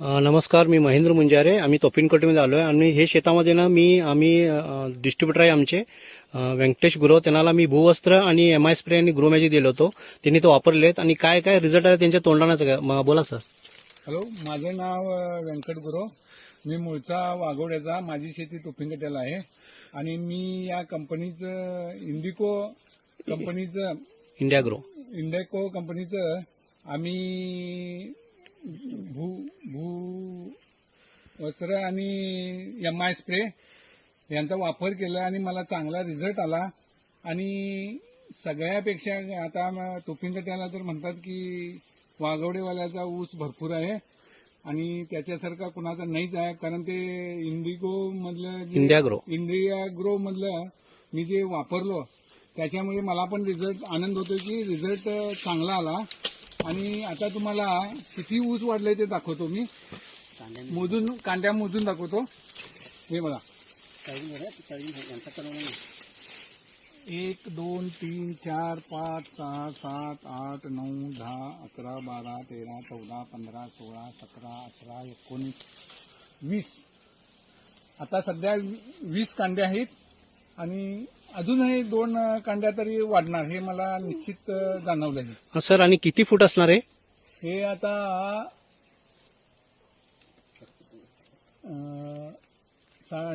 नमस्कार, मी महेंद्र मुंजारे. आम्ही तोपिनकोटीमध्ये आलो आहे आणि हे शेतामध्ये ना आम्ही डिस्ट्रीब्युटर आहे आमचे व्यंकटेश गुरव. त्यांना मी भूवस्त्र आणि MI स्प्रे आणि ग्रो मॅजिक दिलं होतं. त्यांनी तो वापरलेत आणि काय काय रिझल्ट आहे त्यांच्या तोंडानं बोला सर. हॅलो, माझं नाव व्यंकट गुरव. मी मूळचा वाघोड्याचा. माझी शेती तोपिनकोट्याला आहे आणि मी या कंपनीचं इंडिको कंपनीचं आम्ही वस्त्र आणि MI स्प्रे यांचा वापर केला आणि मला चांगला रिझल्ट आला. आणि सगळ्यापेक्षा आता तोपिनकोट्याला तर म्हणतात की वाघवडेवाल्याचा ऊस भरपूर आहे आणि त्याच्यासारखा कुणाचा नाहीच आहे, कारण ते इंडिया ग्रो मधलं मी जे वापरलो त्याच्यामुळे मला पण रिझल्ट आनंद होतो की रिझल्ट चांगला आला. आणि आता तुम्हाला किती ऊस वाढले ते दाखवतो मी. कांड्या मोजून दाखवतो. हे बघा, 1 2 3 4 5 6 7 8 9 10 11 12 13 14 15 16 17 18 19 20. आता सध्या 20 कांड्या आहेत आणि अजूनही 2 कांड्या तरी वाढणार, हे मला निश्चित जाणवलं आहे. सर, आणि किती फूट असणार आहे हे आता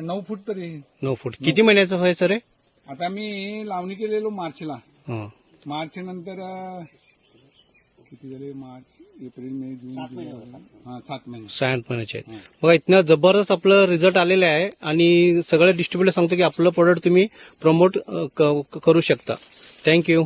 9 फूट तरी. 9 फूट. किती महिन्याचं आहे सर हे? आता मी लावणी केलेलो मार्चला. मार्च नंतर किती झाले? मार्च, एप्रिल, मे, जून, जुलै, 7 महिने. 7 महिन्याचे आहेत. बघा, इथनं जबरदस्त आपलं रिझल्ट आलेलं आहे आणि सगळ्या डिस्ट्रीब्युटर सांगतो की आपलं प्रोडक्ट तुम्ही प्रमोट करू शकता. थँक्यू.